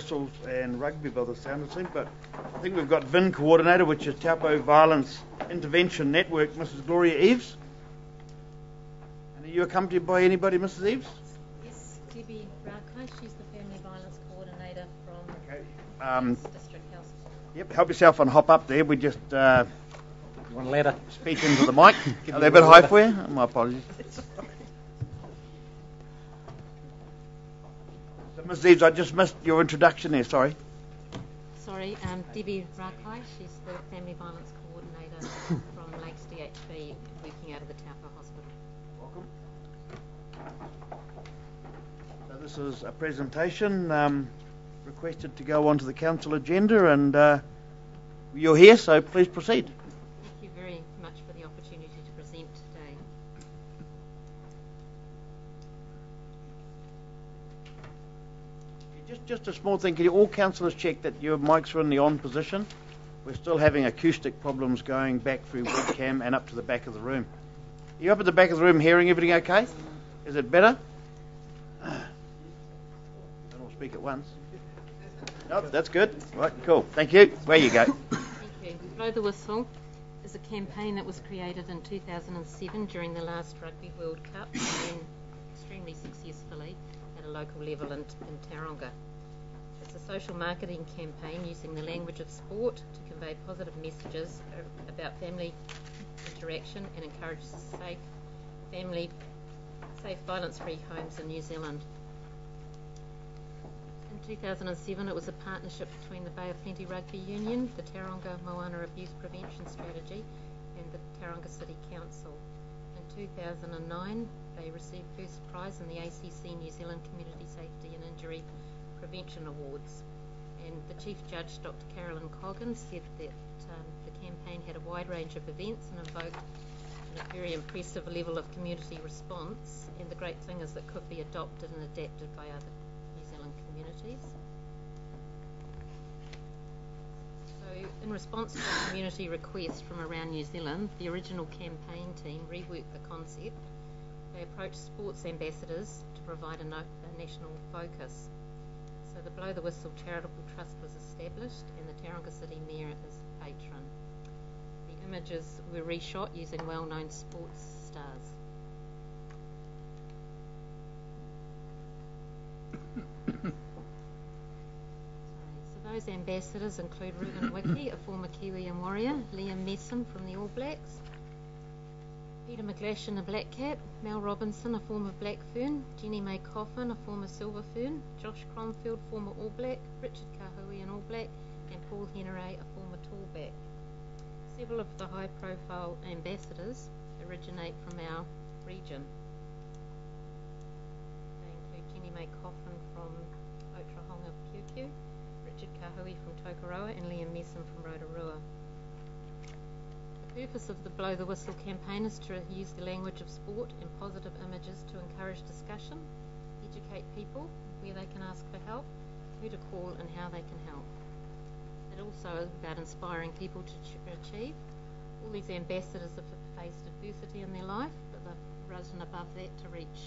whistles and rugby by the sound of things, but I think we've got VIN coordinator, which is Taupo Violence Intervention Network, Mrs. Gloria Eves. And are you accompanied by anybody, Mrs. Eves? Yes, Debbie Rakai, she's the Family Violence Coordinator from Okay. District Council. Yep, help yourself and hop up there. We just One ladder. speak into the mic. Are they a bit high for you? My apologies. So, Mrs. Eves, I just missed your introduction there, sorry. Sorry, Debbie Rakai, she's the Family Violence Coordinator from Lakes DHB, working out of the Taupo Hospital. Welcome. So this is a presentation requested to go onto the council agenda, and you're here, so please proceed. Thank you very much for the opportunity to present today. Just a small thing, can you all councillors check that your mics are in the on position? We're still having acoustic problems going back through webcam and up to the back of the room. Are you up at the back of the room hearing everything okay? Is it better? Don't all speak at once. Nope, that's good. Right, cool. Thank you. Where you go. Thank you. Blow the Whistle is a campaign that was created in 2007 during the last Rugby World Cup and extremely successfully at a local level in Tauranga. It's a social marketing campaign using the language of sport to convey positive messages about family interaction and encourage safe violence-free homes in New Zealand. In 2007, it was a partnership between the Bay of Plenty Rugby Union, the Tauranga Moana Abuse Prevention Strategy and the Tauranga City Council. In 2009, they received first prize in the ACC New Zealand Community Safety and Injury Prevention Awards. And the Chief Judge, Dr. Carolyn Coggan, said that the campaign had a wide range of events and invoked a very impressive level of community response, and the great thing is that it could be adopted and adapted by other New Zealand communities. So in response to a community request from around New Zealand, the original campaign team reworked the concept. They approached sports ambassadors to provide a national focus. So the Blow the Whistle Charitable Trust was established and the Tauranga City Mayor is the patron. The images were reshot using well-known sports stars. So those ambassadors include Ruben Wiki, a former Kiwi and warrior, Liam Messam from the All Blacks, Peter McGlashan, a black cap, Mel Robinson, a former black fern, Jenny May Coffin, a former silver fern, Josh Cromfield, former All Black, Richard Kahui, an All Black, and Paul Henare, a former tallback. Several of the high-profile ambassadors originate from our region. They include Jenny May Coffin from Otrahonga Puku, Richard Kahui from Tokoroa, and Liam Messam from Rotorua. The purpose of the Blow the Whistle campaign is to use the language of sport and positive images to encourage discussion, educate people where they can ask for help, who to call and how they can help. It also is about inspiring people to achieve. All these ambassadors have faced adversity in their life, but they've risen above that to reach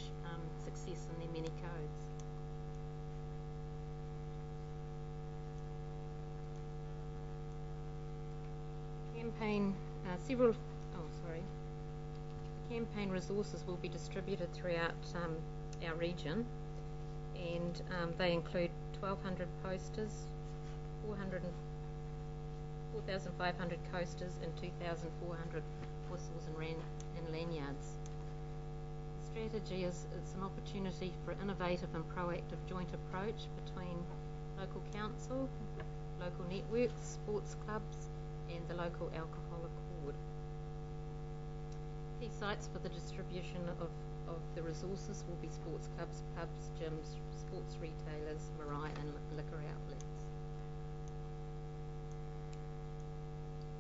success in their many codes. Campaign resources will be distributed throughout our region, and they include 1,200 posters, 4,500 coasters, and 2,400 whistles and lanyards. The strategy is it's an opportunity for innovative and proactive joint approach between local council, local networks, sports clubs, and the local alcoholic ward. Key sites for the distribution of the resources will be sports clubs, pubs, gyms, sports retailers, marae and liquor outlets.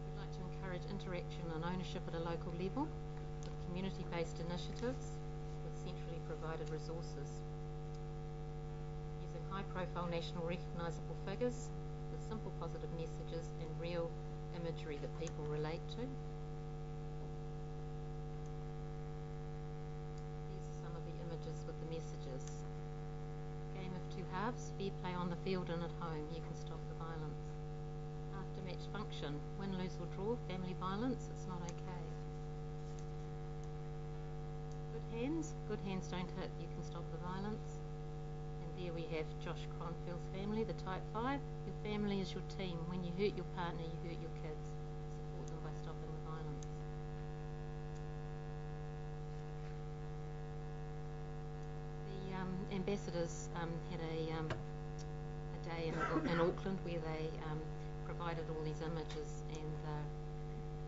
We'd like to encourage interaction and ownership at a local level with community-based initiatives with centrally provided resources. Using high-profile national recognisable figures with simple positive messages and real imagery that people relate to. These are some of the images with the messages. Game of two halves. gloves, fair play on the field and at home, you can stop the violence. After match function, win, lose or draw, family violence, it's not okay. Good hands don't hit, you can stop the violence. And there we have Josh Cronfield's family, the type 5. Your family is your team. When you hurt your partner, you hurt your kids. Support them by stopping the violence. The ambassadors had a day in Auckland where they provided all these images, and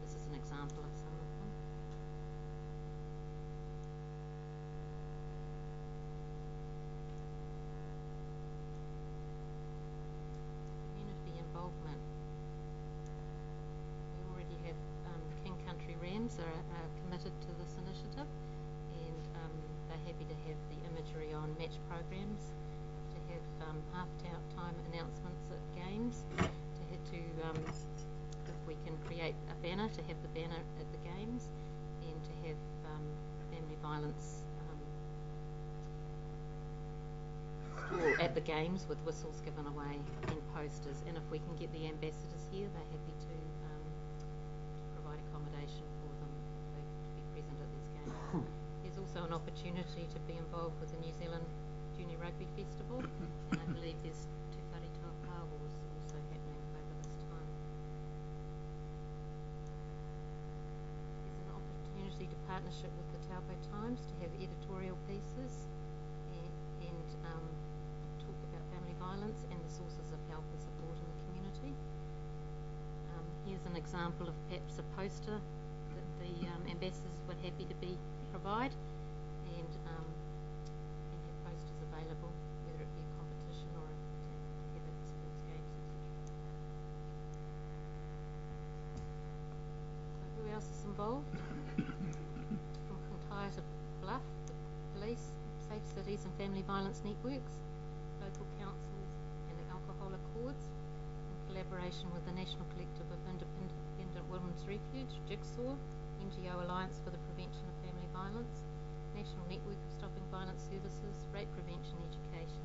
this is an example of some of them. Community involvement. We already have King Country Rams are committed to this initiative, and they're happy to have the imagery on match programs, to have half-time announcements at games, if we can create a banner, to have the banner at the games, and to have family violence at the games with whistles given away and posters. And if we can get the ambassadors here, they're happy to provide accommodation for them to be present at these games. There's also an opportunity to be involved with the New Zealand Junior Rugby Festival, and I believe there's Te Whare Taupo also happening over this time. There's an opportunity to partnership with the Taupo Times to have editorial pieces and talk about family violence and the sources of help and support in the community. Here's an example of perhaps a poster that the ambassadors were happy to provide, and have posters available, whether it be a competition or together at sports games, etc. So who else is involved? From Kintyre to Bluff, the police, Safe Cities and Family Violence Networks, local councils and the Alcohol Accords, in collaboration with the National Collective of Independent Women's Refuge, Jigsaw, NGO Alliance for the Prevention of Family Violence, National Network of Stopping Violence Services, Rape Prevention Education